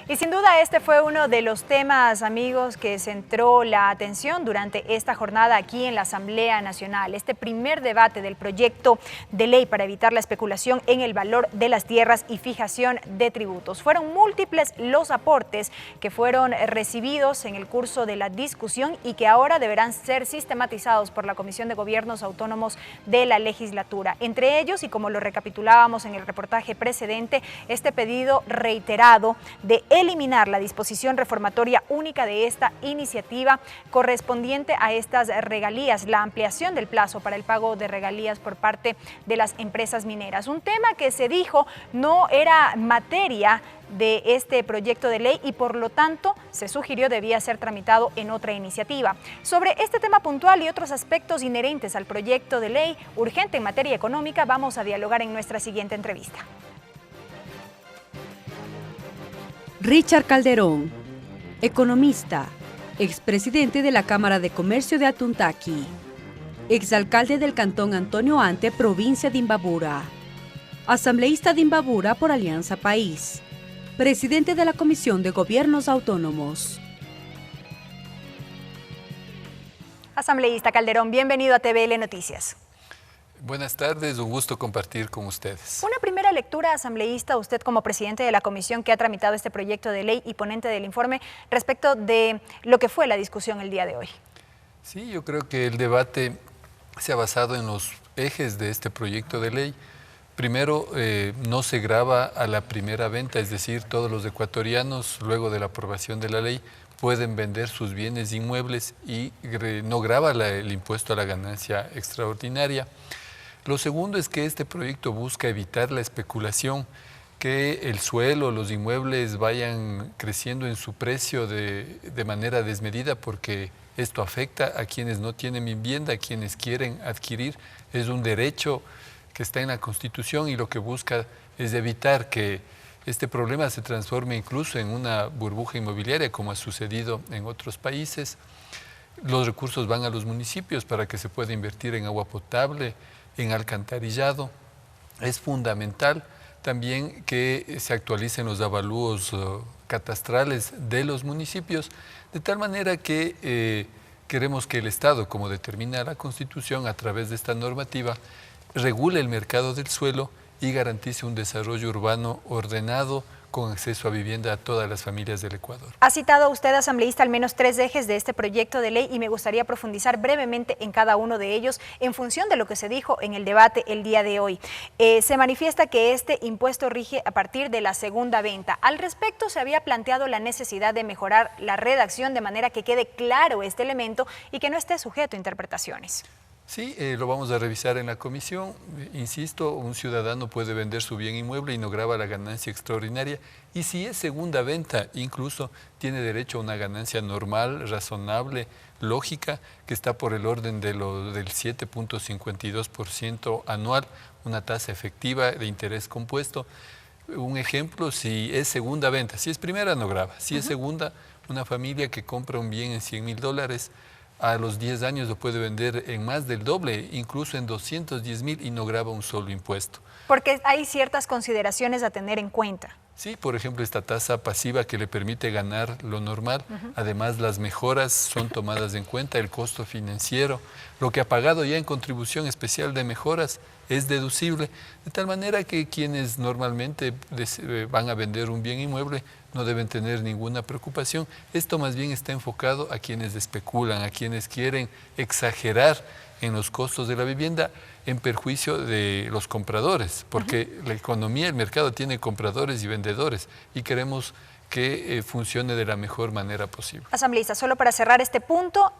Y sin duda este fue uno de los temas, amigos, que centró la atención durante esta jornada aquí en la Asamblea Nacional. Este primer debate del proyecto de ley para evitar la especulación en el valor de las tierras y fijación de tributos. Fueron múltiples los aportes que fueron recibidos en el curso de la discusión y que ahora deberán ser sistematizados por la Comisión de Gobiernos Autónomos de la Legislatura. Entre ellos, y como lo recapitulábamos en el reportaje precedente, este pedido reiterado de eliminar la disposición reformatoria única de esta iniciativa correspondiente a estas regalías, la ampliación del plazo para el pago de regalías por parte de las empresas mineras. Un tema que se dijo no era materia de este proyecto de ley y por lo tanto se sugirió debía ser tramitado en otra iniciativa. Sobre este tema puntual y otros aspectos inherentes al proyecto de ley urgente en materia económica vamos a dialogar en nuestra siguiente entrevista. Richard Calderón, economista, expresidente de la Cámara de Comercio de Atuntaqui, exalcalde del Cantón Antonio Ante, provincia de Imbabura, asambleísta de Imbabura por Alianza País, presidente de la Comisión de Gobiernos Autónomos. Asambleísta Calderón, bienvenido a TVL Noticias. Buenas tardes, un gusto compartir con ustedes. Una primera lectura, asambleísta, usted como presidente de la comisión que ha tramitado este proyecto de ley y ponente del informe respecto de lo que fue la discusión el día de hoy. Sí, yo creo que el debate se ha basado en los ejes de este proyecto de ley. Primero, no se grava a la primera venta, es decir, todos los ecuatorianos, luego de la aprobación de la ley, pueden vender sus bienes inmuebles y no grava el impuesto a la ganancia extraordinaria. Lo segundo es que este proyecto busca evitar la especulación, que el suelo, los inmuebles vayan creciendo en su precio de manera desmedida, porque esto afecta a quienes no tienen vivienda, a quienes quieren adquirir. Es un derecho que está en la Constitución y lo que busca es evitar que este problema se transforme incluso en una burbuja inmobiliaria, como ha sucedido en otros países. Los recursos van a los municipios para que se pueda invertir en agua potable, en alcantarillado. Es fundamental también que se actualicen los avalúos catastrales de los municipios, de tal manera que queremos que el Estado, como determina la Constitución a través de esta normativa, regule el mercado del suelo y garantice un desarrollo urbano ordenado con acceso a vivienda a todas las familias del Ecuador. Ha citado usted, asambleísta, al menos 3 ejes de este proyecto de ley y me gustaría profundizar brevemente en cada uno de ellos en función de lo que se dijo en el debate el día de hoy. Se manifiesta que este impuesto rige a partir de la segunda venta. Al respecto, se había planteado la necesidad de mejorar la redacción de manera que quede claro este elemento y que no esté sujeto a interpretaciones. Sí, lo vamos a revisar en la comisión. Insisto, un ciudadano puede vender su bien inmueble y no grava la ganancia extraordinaria. Y si es segunda venta, incluso tiene derecho a una ganancia normal, razonable, lógica, que está por el orden del 7.52% anual, una tasa efectiva de interés compuesto. Un ejemplo, si es segunda venta, si es primera no grava, si es segunda, una familia que compra un bien en $100.000, a los 10 años lo puede vender en más del doble, incluso en 210.000 y no grava un solo impuesto. Porque hay ciertas consideraciones a tener en cuenta. Sí, por ejemplo, esta tasa pasiva que le permite ganar lo normal. Además, las mejoras son tomadas en cuenta, el costo financiero, lo que ha pagado ya en contribución especial de mejoras es deducible, de tal manera que quienes normalmente van a vender un bien inmueble no deben tener ninguna preocupación. Esto más bien está enfocado a quienes especulan, a quienes quieren exagerar en los costos de la vivienda en perjuicio de los compradores, porque la economía, el mercado tiene compradores y vendedores y queremos que funcione de la mejor manera posible. Asambleísta, solo para cerrar este punto,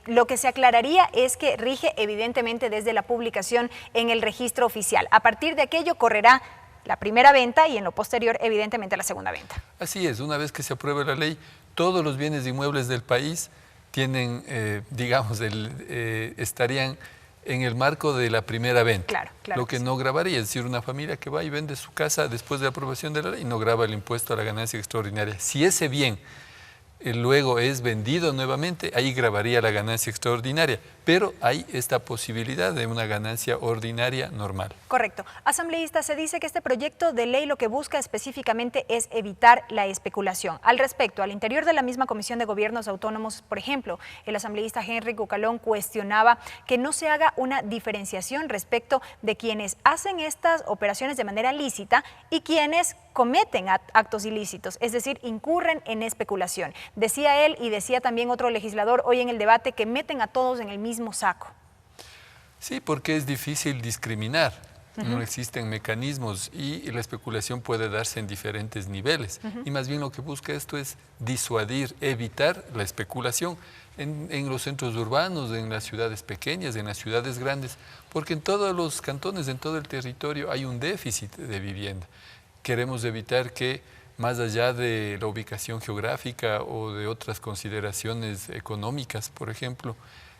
lo que se aclararía es que rige evidentemente desde la publicación en el registro oficial. A partir de aquello correrá la primera venta y en lo posterior evidentemente la segunda venta. Así es, una vez que se apruebe la ley, todos los bienes inmuebles del país tienen, estarían en el marco de la primera venta. Claro, lo que no gravaría, es decir, una familia que va y vende su casa después de la aprobación de la ley no grava el impuesto a la ganancia extraordinaria. Si ese bien luego es vendido nuevamente, ahí grabaría la ganancia extraordinaria, pero hay esta posibilidad de una ganancia ordinaria normal. Correcto. Asambleísta, se dice que este proyecto de ley lo que busca específicamente es evitar la especulación. Al respecto, al interior de la misma Comisión de Gobiernos Autónomos, por ejemplo, el asambleísta Henry Cucalón cuestionaba que no se haga una diferenciación respecto de quienes hacen estas operaciones de manera lícita y quienes cometen actos ilícitos, es decir, incurren en especulación. Decía él y decía también otro legislador hoy en el debate que meten a todos en el mismo saco. Sí, porque es difícil discriminar. No existen mecanismos y la especulación puede darse en diferentes niveles. Y más bien lo que busca esto es disuadir, evitar la especulación en los centros urbanos, en las ciudades pequeñas, en las ciudades grandes, porque en todos los cantones, en todo el territorio hay un déficit de vivienda. Queremos evitar que, más allá de la ubicación geográfica o de otras consideraciones económicas, por ejemplo,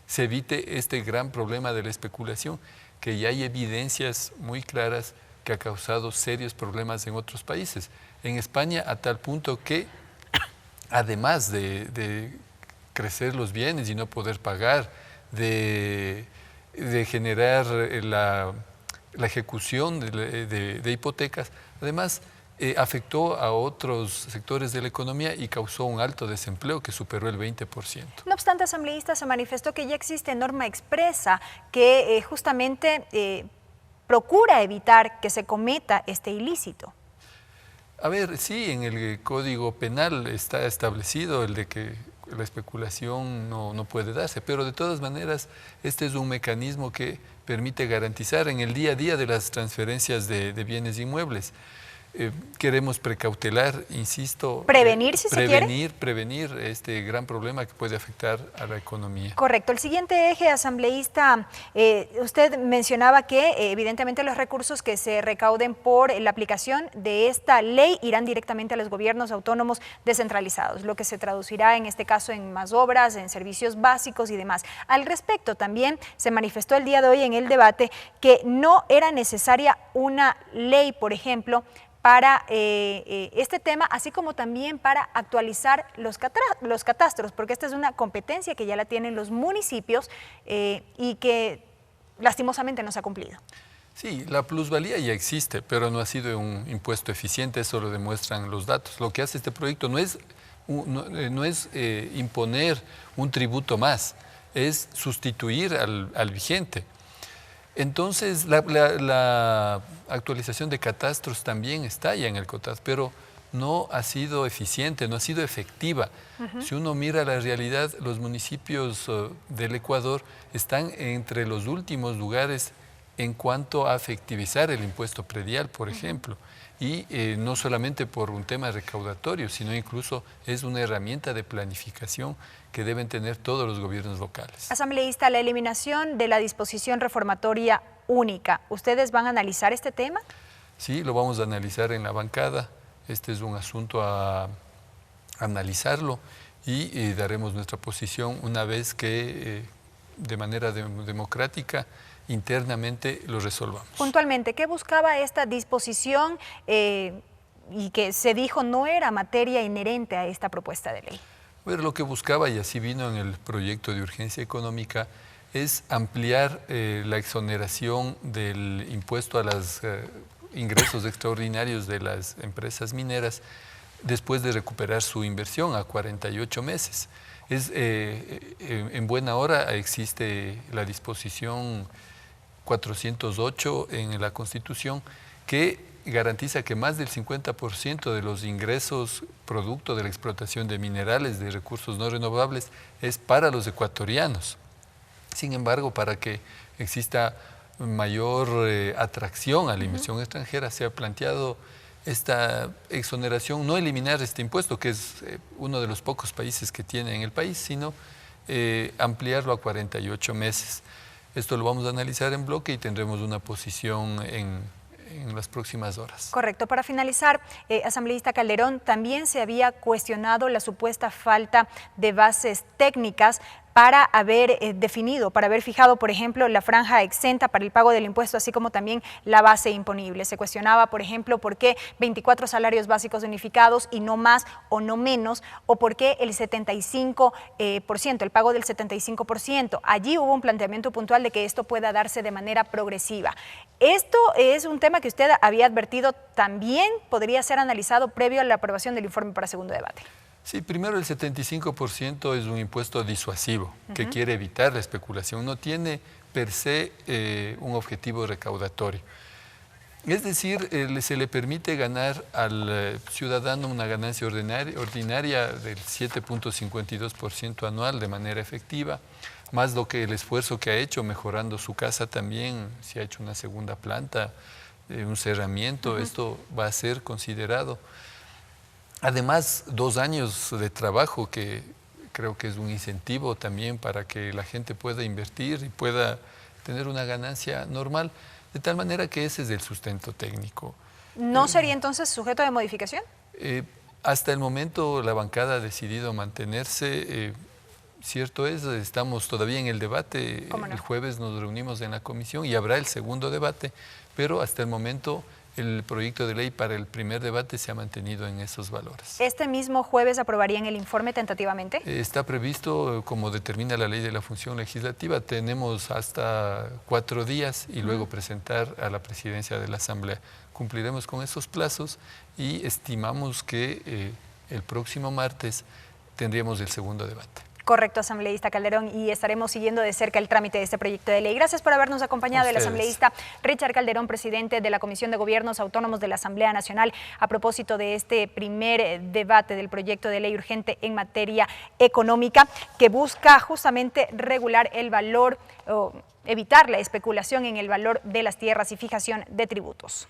se evite este gran problema de la especulación, que ya hay evidencias muy claras que ha causado serios problemas en otros países. En España, a tal punto que, además de crecer los bienes y no poder pagar, de generar la ejecución de hipotecas, además afectó a otros sectores de la economía y causó un alto desempleo que superó el 20%. No obstante, asambleísta, se manifestó que ya existe norma expresa que justamente procura evitar que se cometa este ilícito. A ver, sí, en el Código Penal está establecido el de que la especulación no puede darse, pero de todas maneras este es un mecanismo que permite garantizar en el día a día de las transferencias de bienes inmuebles. Queremos precautelar, insisto, prevenir si se quiere. Prevenir este gran problema que puede afectar a la economía. Correcto. El siguiente eje, asambleísta, usted mencionaba que evidentemente los recursos que se recauden por la aplicación de esta ley irán directamente a los gobiernos autónomos descentralizados, lo que se traducirá en este caso en más obras, en servicios básicos y demás. Al respecto también se manifestó el día de hoy en el debate que no era necesaria una ley, por ejemplo, para este tema, así como también para actualizar los catastros, porque esta es una competencia que ya la tienen los municipios y que lastimosamente no se ha cumplido. Sí, la plusvalía ya existe, pero no ha sido un impuesto eficiente, eso lo demuestran los datos. Lo que hace este proyecto no es imponer un tributo más, es sustituir al vigente. Entonces, la actualización de catastros también está ya en el COTAS, pero no ha sido eficiente, no ha sido efectiva. Si uno mira la realidad, los municipios del Ecuador están entre los últimos lugares en cuanto a efectivizar el impuesto predial, por ejemplo. Y no solamente por un tema recaudatorio, sino incluso es una herramienta de planificación que deben tener todos los gobiernos locales. Asambleísta, la eliminación de la disposición reformatoria única, ¿ustedes van a analizar este tema? Sí, lo vamos a analizar en la bancada. Este es un asunto a analizarlo y daremos nuestra posición una vez que de manera democrática internamente lo resolvamos. Puntualmente, ¿qué buscaba esta disposición y que se dijo no era materia inherente a esta propuesta de ley? Bueno, lo que buscaba, y así vino en el proyecto de urgencia económica, es ampliar la exoneración del impuesto a los ingresos extraordinarios de las empresas mineras después de recuperar su inversión a 48 meses. En buena hora existe la disposición 408 en la Constitución que garantiza que más del 50% de los ingresos producto de la explotación de minerales, de recursos no renovables, es para los ecuatorianos. Sin embargo, para que exista mayor atracción a la inversión extranjera, se ha planteado esta exoneración, no eliminar este impuesto, que es uno de los pocos países que tiene en el país, sino ampliarlo a 48 meses. Esto lo vamos a analizar en bloque y tendremos una posición en las próximas horas. Correcto. Para finalizar, asambleísta Calderón, también se había cuestionado la supuesta falta de bases técnicas para haber definido, para haber fijado, por ejemplo, la franja exenta para el pago del impuesto, así como también la base imponible. Se cuestionaba, por ejemplo, por qué 24 salarios básicos unificados y no más o no menos, o por qué el 75%, el pago del 75%. Allí hubo un planteamiento puntual de que esto pueda darse de manera progresiva. Esto es un tema que usted había advertido también podría ser analizado previo a la aprobación del informe para segundo debate. Sí, primero el 75% es un impuesto disuasivo que quiere evitar la especulación. No tiene per se un objetivo recaudatorio. Es decir, se le permite ganar al ciudadano una ganancia ordinaria del 7.52% anual de manera efectiva, más lo que el esfuerzo que ha hecho mejorando su casa también, si ha hecho una segunda planta, un cerramiento, esto va a ser considerado. Además, 2 años de trabajo que creo que es un incentivo también para que la gente pueda invertir y pueda tener una ganancia normal, de tal manera que ese es el sustento técnico. ¿No sería entonces sujeto de modificación? Hasta el momento la bancada ha decidido mantenerse. Cierto es, estamos todavía en el debate. ¿Cómo no? El jueves nos reunimos en la comisión y habrá el segundo debate, pero hasta el momento el proyecto de ley para el primer debate se ha mantenido en esos valores. ¿Este mismo jueves aprobarían el informe tentativamente? Está previsto, como determina la ley de la función legislativa, tenemos hasta 4 días y luego presentar a la presidencia de la Asamblea. Cumpliremos con esos plazos y estimamos que el próximo martes tendríamos el segundo debate. Correcto, asambleísta Calderón, y estaremos siguiendo de cerca el trámite de este proyecto de ley. Gracias por habernos acompañado, el asambleísta Richard Calderón, presidente de la Comisión de Gobiernos Autónomos de la Asamblea Nacional, a propósito de este primer debate del proyecto de ley urgente en materia económica, que busca justamente regular el valor, o evitar la especulación en el valor de las tierras y fijación de tributos.